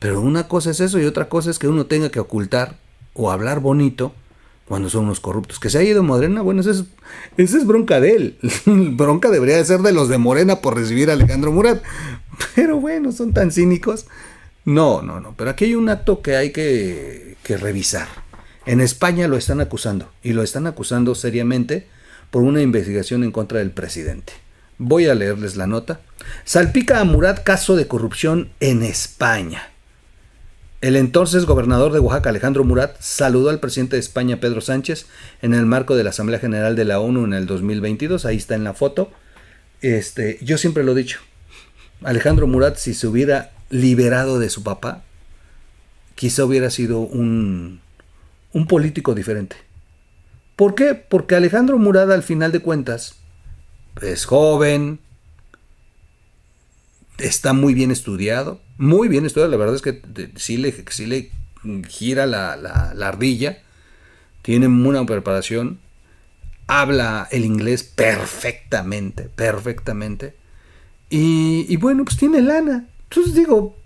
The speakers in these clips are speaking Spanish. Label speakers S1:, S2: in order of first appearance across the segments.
S1: Pero una cosa es eso y otra cosa es que uno tenga que ocultar o hablar bonito cuando son unos corruptos. Que se ha ido Morena, bueno, esa es bronca de él. Bronca debería de ser de los de Morena por recibir a Alejandro Murat. Pero bueno, son tan cínicos. No. Pero aquí hay un acto que hay que revisar. En España lo están acusando. Y lo están acusando seriamente por una investigación en contra del presidente. Voy a leerles la nota. Salpica a Murat caso de corrupción en España. El entonces gobernador de Oaxaca, Alejandro Murat, saludó al presidente de España, Pedro Sánchez, en el marco de la Asamblea General de la ONU en el 2022. Ahí está en la foto. Yo siempre lo he dicho. Alejandro Murat, si se hubiera liberado de su papá, quizá hubiera sido un político diferente. ¿Por qué? Porque Alejandro Murat, al final de cuentas, es joven, está muy bien estudiado, la verdad es que sí le gira la ardilla, tiene una preparación, habla el inglés perfectamente, y bueno, pues tiene lana. Entonces digo,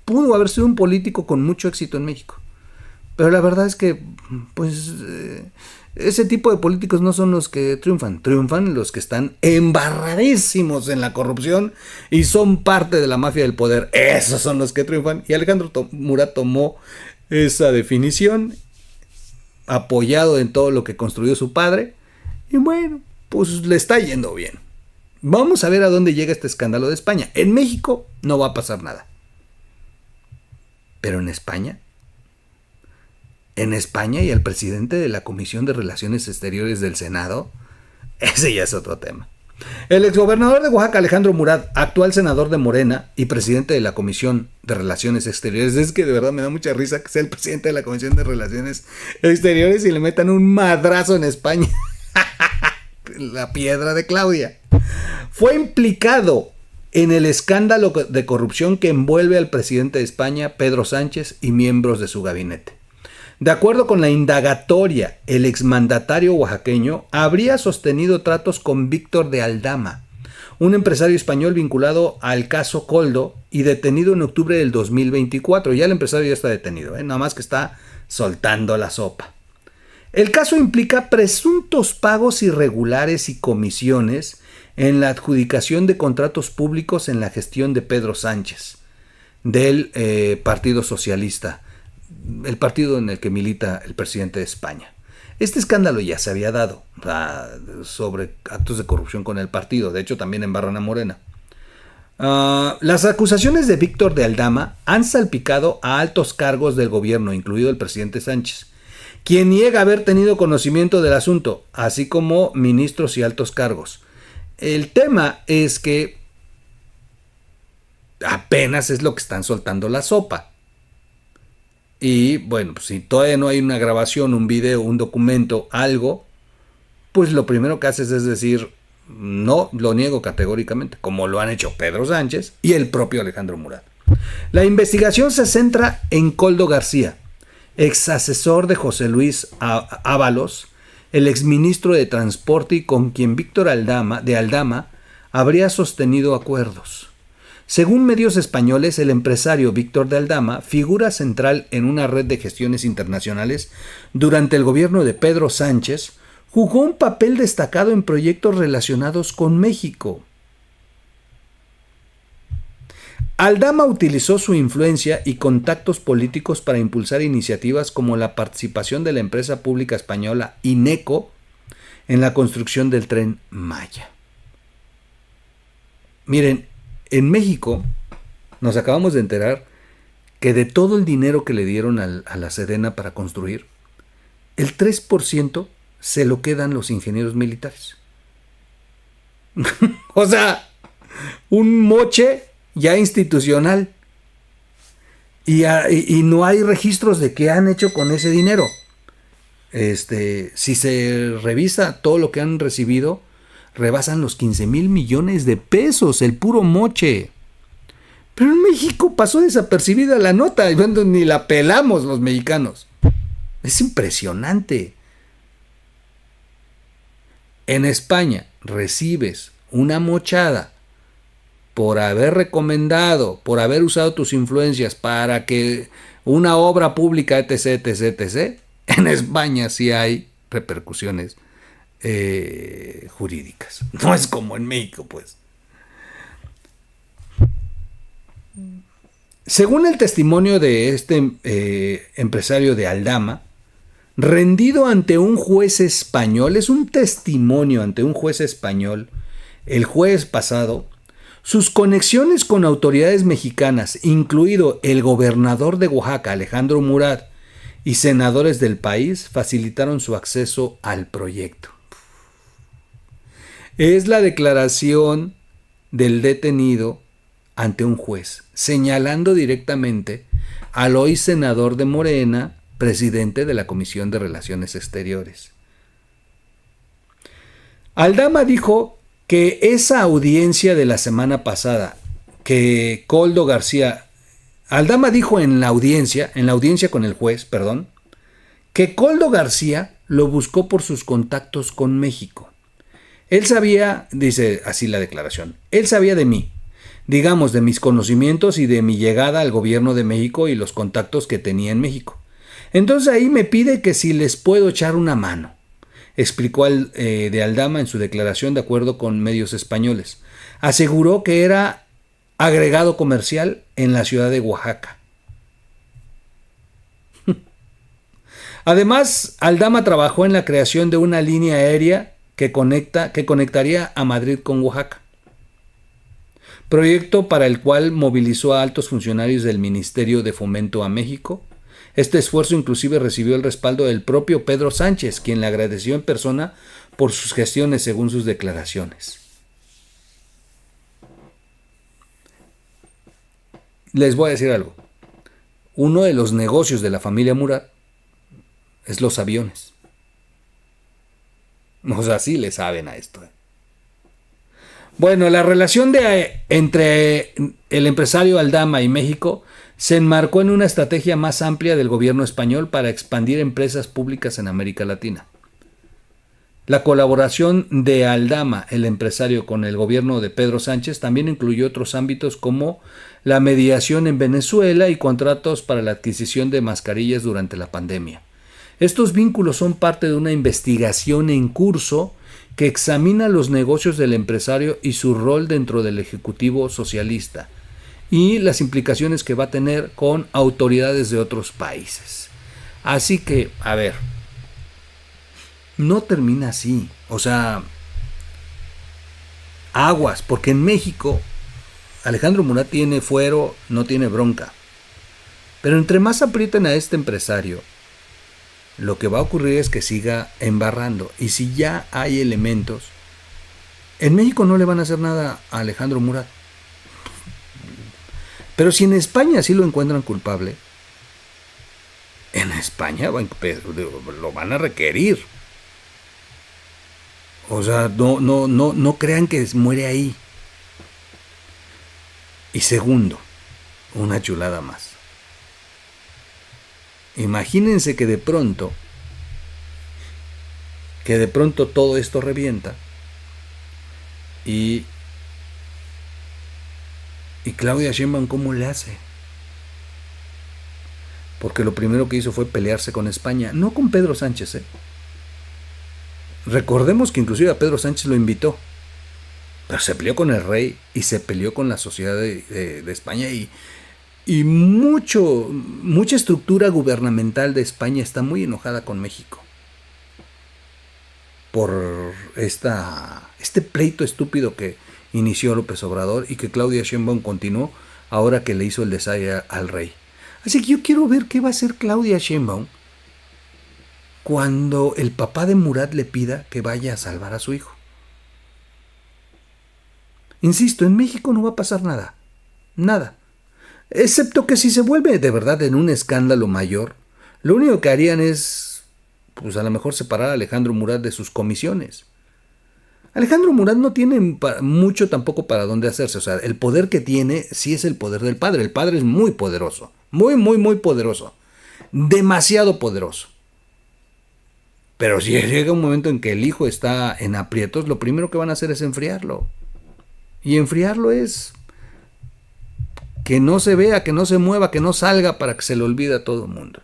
S1: pudo haber sido un político con mucho éxito en México, pero la verdad es que, pues, ese tipo de políticos no son los que triunfan los que están embarradísimos en la corrupción y son parte de la mafia del poder. Esos son los que triunfan. Y Alejandro Murat tomó esa definición, apoyado en todo lo que construyó su padre, y bueno, pues le está yendo bien. Vamos a ver a dónde llega este escándalo de España. En México no va a pasar nada, pero en España y el presidente de la Comisión de Relaciones Exteriores del Senado, ese ya es otro tema. El exgobernador de Oaxaca, Alejandro Murat, actual senador de Morena y presidente de la Comisión de Relaciones Exteriores, es que de verdad me da mucha risa que sea el presidente de la Comisión de Relaciones Exteriores y le metan un madrazo en España. La piedra de Claudia. Fue implicado en el escándalo de corrupción que envuelve al presidente de España, Pedro Sánchez, y miembros de su gabinete. De acuerdo con la indagatoria, el exmandatario oaxaqueño habría sostenido tratos con Víctor de Aldama, un empresario español vinculado al caso Coldo y detenido en octubre del 2024. Ya el empresario ya está detenido, nada más que está soltando la sopa. El caso implica presuntos pagos irregulares y comisiones en la adjudicación de contratos públicos en la gestión de Pedro Sánchez, del Partido Socialista, el partido en el que milita el presidente de España. Este escándalo ya se había dado sobre actos de corrupción con el partido, de hecho también embarran a Morena. Las acusaciones de Víctor de Aldama han salpicado a altos cargos del gobierno, incluido el presidente Sánchez, quien niega haber tenido conocimiento del asunto, así como ministros y altos cargos. El tema es que apenas es lo que están soltando la sopa. Y bueno, pues si todavía no hay una grabación, un video, un documento, algo, pues lo primero que haces es decir, no, lo niego categóricamente, como lo han hecho Pedro Sánchez y el propio Alejandro Murat. La investigación se centra en Coldo García, ex asesor de José Luis Ábalos, el exministro de Transporte y con quien Víctor de Aldama habría sostenido acuerdos. Según medios españoles, el empresario Víctor de Aldama, figura central en una red de gestiones internacionales durante el gobierno de Pedro Sánchez, jugó un papel destacado en proyectos relacionados con México. Aldama utilizó su influencia y contactos políticos para impulsar iniciativas como la participación de la empresa pública española INECO en la construcción del Tren Maya. Miren, en México nos acabamos de enterar que de todo el dinero que le dieron a la Sedena para construir, el 3% se lo quedan los ingenieros militares. O sea, un moche ya institucional. Y no hay registros de qué han hecho con ese dinero. Si se revisa todo lo que han recibido, rebasan los 15,000 millones de pesos, el puro moche. Pero en México pasó desapercibida la nota, ni la pelamos los mexicanos. Es impresionante. En España recibes una mochada por haber recomendado, por haber usado tus influencias para que una obra pública, etc., etc., etc., en España sí hay repercusiones jurídicas. No es como en México, pues. Según el testimonio de este empresario de Aldama, rendido ante un juez español, es un testimonio ante un juez español, el jueves pasado, sus conexiones con autoridades mexicanas, incluido el gobernador de Oaxaca, Alejandro Murat, y senadores del país, facilitaron su acceso al proyecto. Es la declaración del detenido ante un juez, señalando directamente al hoy senador de Morena, presidente de la Comisión de Relaciones Exteriores. Aldama dijo que esa audiencia de la semana pasada, que Koldo García, Aldama dijo en la audiencia con el juez, que Koldo García lo buscó por sus contactos con México. Él sabía, dice así la declaración, él sabía de mí, digamos, de mis conocimientos y de mi llegada al gobierno de México y los contactos que tenía en México. Entonces ahí me pide que si les puedo echar una mano, explicó de Aldama en su declaración de acuerdo con medios españoles. Aseguró que era agregado comercial en la ciudad de Oaxaca. Además, Aldama trabajó en la creación de una línea aérea que conectaría a Madrid con Oaxaca. Proyecto para el cual movilizó a altos funcionarios del Ministerio de Fomento a México. Este esfuerzo inclusive recibió el respaldo del propio Pedro Sánchez, quien le agradeció en persona por sus gestiones según sus declaraciones. Les voy a decir algo. Uno de los negocios de la familia Murat es los aviones. O sea, sí le saben a esto. Bueno, la relación entre el empresario Aldama y México se enmarcó en una estrategia más amplia del gobierno español para expandir empresas públicas en América Latina. La colaboración de Aldama, el empresario, con el gobierno de Pedro Sánchez también incluyó otros ámbitos como la mediación en Venezuela y contratos para la adquisición de mascarillas durante la pandemia. Estos vínculos son parte de una investigación en curso que examina los negocios del empresario y su rol dentro del Ejecutivo socialista y las implicaciones que va a tener con autoridades de otros países. Así que, a ver, no termina así. O sea, aguas, porque en México Alejandro Murat tiene fuero, no tiene bronca. Pero entre más aprieten a este empresario, lo que va a ocurrir es que siga embarrando. Y si ya hay elementos, en México no le van a hacer nada a Alejandro Murat. Pero si en España sí lo encuentran culpable, en España lo van a requerir. O sea, no crean que muere ahí. Y segundo, una chulada más. Imagínense que de pronto todo esto revienta y Claudia Sheinbaum, ¿cómo le hace? Porque lo primero que hizo fue pelearse con España, no con Pedro Sánchez. Recordemos que inclusive a Pedro Sánchez lo invitó, pero se peleó con el rey y se peleó con la sociedad de España y mucha estructura gubernamental de España está muy enojada con México por este pleito estúpido que inició López Obrador y que Claudia Sheinbaum continuó ahora que le hizo el desaire al rey. Así que yo quiero ver qué va a hacer Claudia Sheinbaum cuando el papá de Murat le pida que vaya a salvar a su hijo. Insisto, en México no va a pasar nada. Nada. Excepto que si se vuelve de verdad en un escándalo mayor, lo único que harían es, pues a lo mejor separar a Alejandro Murat de sus comisiones. Alejandro Murat no tiene mucho tampoco para dónde hacerse. O sea, el poder que tiene sí es el poder del padre. El padre es muy poderoso. Muy, muy, muy poderoso. Demasiado poderoso. Pero si llega un momento en que el hijo está en aprietos, lo primero que van a hacer es enfriarlo. Y enfriarlo es que no se vea, que no se mueva, que no salga para que se le olvide a todo el mundo.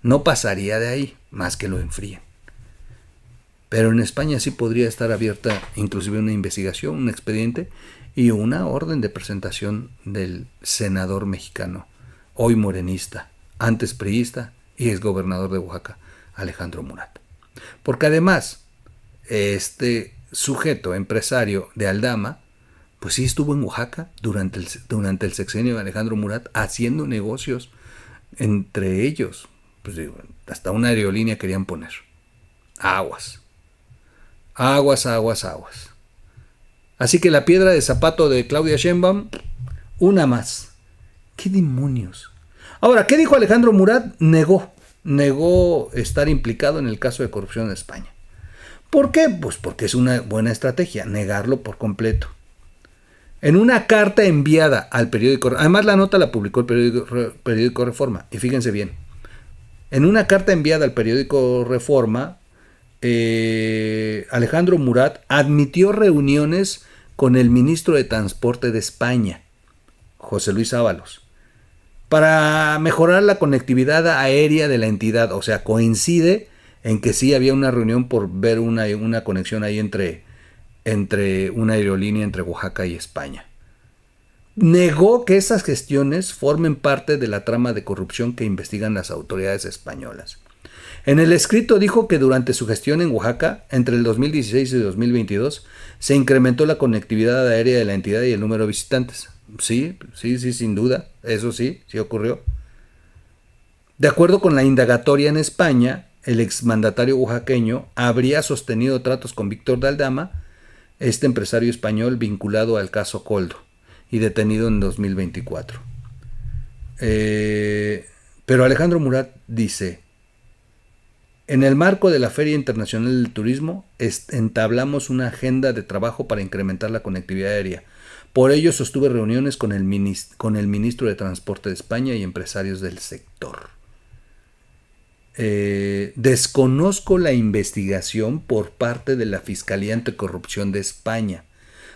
S1: No pasaría de ahí, más que lo enfríen. Pero en España sí podría estar abierta inclusive una investigación, un expediente y una orden de presentación del senador mexicano, hoy morenista, antes priista y exgobernador de Oaxaca, Alejandro Murat. Porque además, este sujeto empresario de Aldama, pues sí estuvo en Oaxaca durante el sexenio de Alejandro Murat haciendo negocios entre ellos. Pues digo, hasta una aerolínea querían poner. Aguas. Aguas, aguas, aguas. Así que la piedra de zapato de Claudia Sheinbaum, una más. ¿Qué demonios? Ahora, ¿qué dijo Alejandro Murat? Negó estar implicado en el caso de corrupción en España. ¿Por qué? Pues porque es una buena estrategia, negarlo por completo. En una carta enviada al periódico, además la nota la publicó el periódico Reforma, y fíjense bien, en una carta enviada al periódico Reforma, Alejandro Murat admitió reuniones con el ministro de Transporte de España, José Luis Ábalos, para mejorar la conectividad aérea de la entidad. O sea, coincide en que sí había una reunión por ver una conexión ahí entre una aerolínea entre Oaxaca y España. Negó que esas gestiones formen parte de la trama de corrupción que investigan las autoridades españolas. En el escrito dijo que durante su gestión en Oaxaca, entre el 2016 y 2022, se incrementó la conectividad aérea de la entidad y el número de visitantes. Sí, sin duda, eso sí ocurrió. De acuerdo con la indagatoria en España, el exmandatario oaxaqueño habría sostenido tratos con Víctor de Aldama, este empresario español vinculado al caso Coldo y detenido en 2024. Pero Alejandro Murat dice: en el marco de la Feria Internacional del Turismo, entablamos una agenda de trabajo para incrementar la conectividad aérea. Por ello sostuve reuniones con el ministro de Transporte de España y empresarios del sector. Desconozco la investigación por parte de la Fiscalía Anticorrupción de España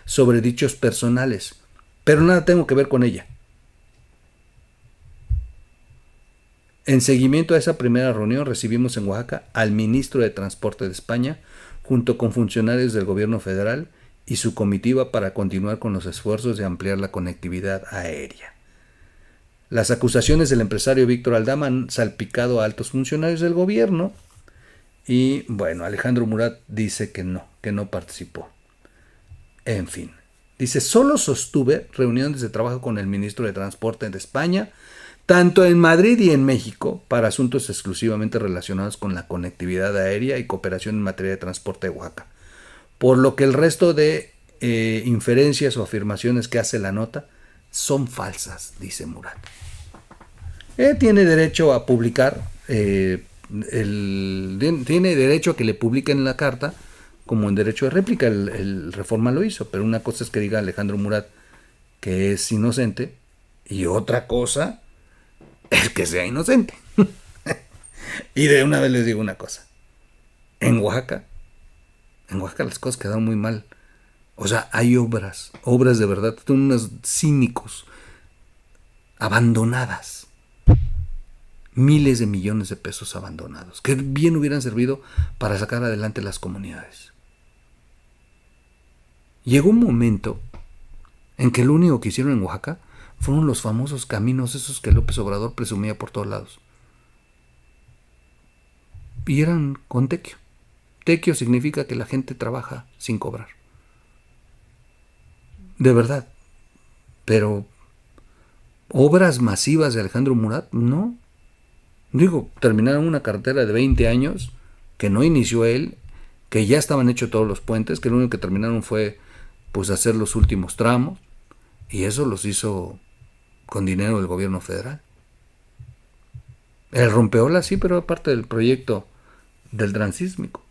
S1: sobre dichos personales, pero nada tengo que ver con ella. En seguimiento a esa primera reunión recibimos en Oaxaca al ministro de Transporte de España junto con funcionarios del gobierno federal y su comitiva para continuar con los esfuerzos de ampliar la conectividad aérea. Las acusaciones del empresario Víctor Aldama han salpicado a altos funcionarios del gobierno y, bueno, Alejandro Murat dice que no participó. En fin, dice: solo sostuve reuniones de trabajo con el ministro de Transporte de España, tanto en Madrid y en México, para asuntos exclusivamente relacionados con la conectividad aérea y cooperación en materia de transporte de Oaxaca. Por lo que el resto de inferencias o afirmaciones que hace la nota son falsas, dice Murat. Tiene derecho a publicar, tiene derecho a que le publiquen la carta como en derecho de réplica. El Reforma lo hizo, pero una cosa es que diga Alejandro Murat que es inocente y otra cosa es que sea inocente. Y de una vez les digo una cosa: en Oaxaca las cosas quedaron muy mal. O sea, hay obras de verdad, son unos cínicos, abandonadas. Miles de millones de pesos abandonados, que bien hubieran servido para sacar adelante las comunidades. Llegó un momento en que lo único que hicieron en Oaxaca fueron los famosos caminos esos que López Obrador presumía por todos lados. Y eran con tequio. Tequio significa que la gente trabaja sin cobrar. De verdad. Pero obras masivas de Alejandro Murat, no. Digo, terminaron una carretera de 20 años que no inició él, que ya estaban hechos todos los puentes, que lo único que terminaron fue pues hacer los últimos tramos, y eso los hizo con dinero del gobierno federal. El rompeolas sí, pero era parte del proyecto del transísmico.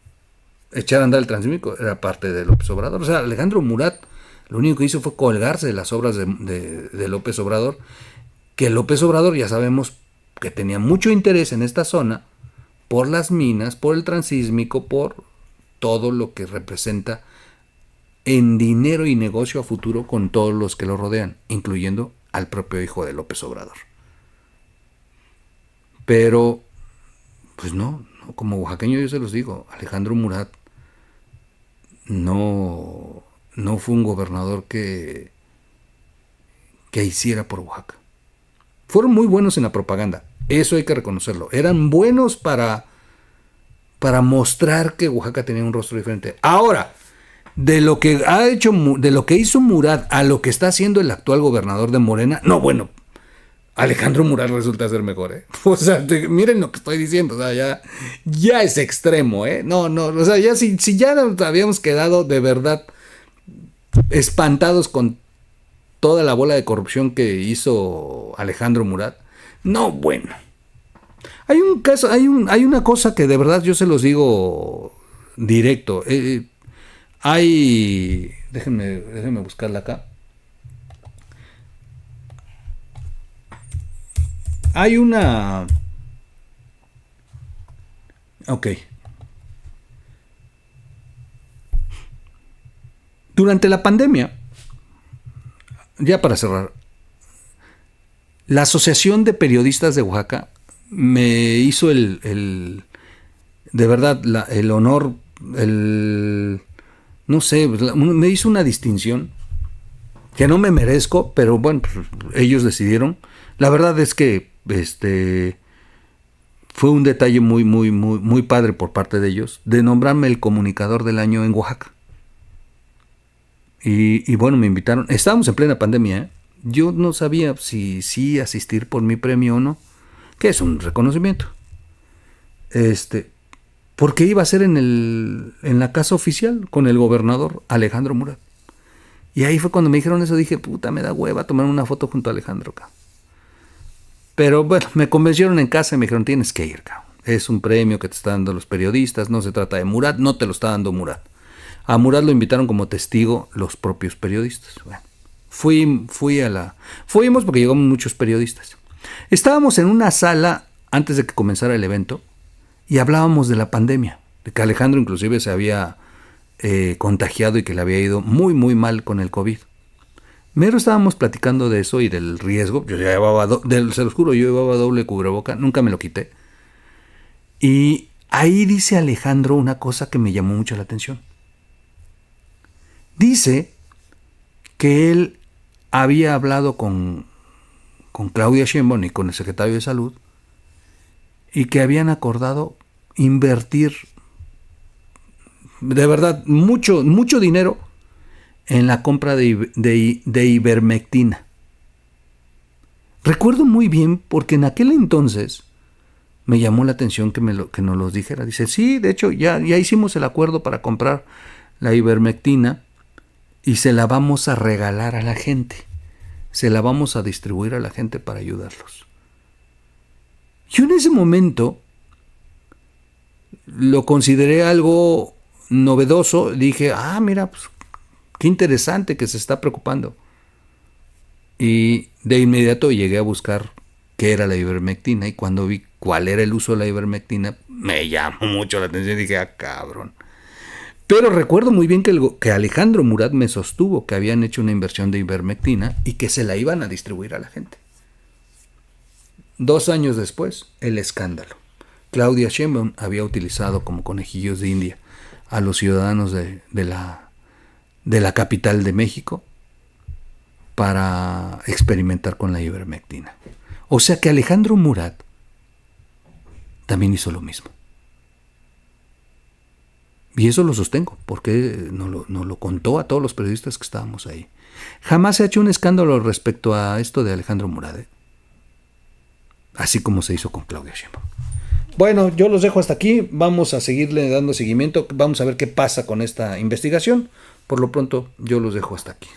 S1: Echar a andar el transísmico era parte de López Obrador. O sea, Alejandro Murat lo único que hizo fue colgarse de las obras de López Obrador, que López Obrador ya sabemos que tenía mucho interés en esta zona por las minas, por el transísmico, por todo lo que representa en dinero y negocio a futuro con todos los que lo rodean, incluyendo al propio hijo de López Obrador. Pero, pues no, como oaxaqueño yo se los digo, Alejandro Murat no fue un gobernador que hiciera por Oaxaca. Fueron muy buenos en la propaganda, eso hay que reconocerlo. Eran buenos para mostrar que Oaxaca tenía un rostro diferente. Ahora, de lo que hizo Murat a lo que está haciendo el actual gobernador de Morena, no, bueno, Alejandro Murat resulta ser mejor, ¿eh? O sea, miren lo que estoy diciendo, o sea, ya es extremo, ¿eh? No, o sea, ya si ya nos habíamos quedado de verdad espantados con toda la bola de corrupción que hizo Alejandro Murat, no, bueno. Hay un caso, hay una cosa que de verdad yo se los digo directo. Déjenme buscarla acá. Hay una... Ok. Durante la pandemia, ya para cerrar, la Asociación de Periodistas de Oaxaca me hizo de verdad, el honor, no sé, me hizo una distinción que no me merezco, pero bueno, pues, ellos decidieron. La verdad es que fue un detalle muy padre por parte de ellos, de nombrarme el comunicador del año en Oaxaca. Y bueno, me invitaron. Estábamos en plena pandemia, ¿eh? Yo no sabía si asistir por mi premio o no, que es un reconocimiento. Porque iba a ser en la casa oficial con el gobernador Alejandro Murat. Y ahí fue cuando me dijeron eso, dije, puta, me da hueva tomar una foto junto a Alejandro, cabrón. Pero bueno, me convencieron en casa y me dijeron, tienes que ir, cabrón. Es un premio que te están dando los periodistas, no se trata de Murat, no te lo está dando Murat. A Murat lo invitaron como testigo los propios periodistas. Bueno, fuimos porque llegamos muchos periodistas. Estábamos en una sala antes de que comenzara el evento y hablábamos de la pandemia, de que Alejandro inclusive se había contagiado y que le había ido muy mal con el COVID. Mero estábamos platicando de eso y del riesgo. Yo llevaba, se los juro, yo llevaba doble cubreboca, nunca me lo quité. Y ahí dice Alejandro una cosa que me llamó mucho la atención. Dice que él había hablado con Claudia Sheinbaum y con el secretario de Salud y que habían acordado invertir de verdad mucho dinero en la compra de ivermectina. Recuerdo muy bien porque en aquel entonces me llamó la atención que nos los dijera. Dice, sí, de hecho ya hicimos el acuerdo para comprar la ivermectina y se la vamos a regalar a la gente. Se la vamos a distribuir a la gente para ayudarlos. Yo en ese momento lo consideré algo novedoso. Dije, mira, pues qué interesante que se está preocupando. Y de inmediato llegué a buscar qué era la ivermectina y cuando vi cuál era el uso de la ivermectina, me llamó mucho la atención y dije, cabrón. Pero recuerdo muy bien que Alejandro Murat me sostuvo que habían hecho una inversión de ivermectina y que se la iban a distribuir a la gente. 2 años después, el escándalo. Claudia Sheinbaum había utilizado como conejillos de India a los ciudadanos de la capital de México para experimentar con la ivermectina. O sea que Alejandro Murat también hizo lo mismo. Y eso lo sostengo, porque nos lo contó a todos los periodistas que estábamos ahí. Jamás se ha hecho un escándalo respecto a esto de Alejandro Murat, ¿eh? Así como se hizo con Claudia Sheinbaum. Bueno, yo los dejo hasta aquí. Vamos a seguirle dando seguimiento. Vamos a ver qué pasa con esta investigación. Por lo pronto, yo los dejo hasta aquí.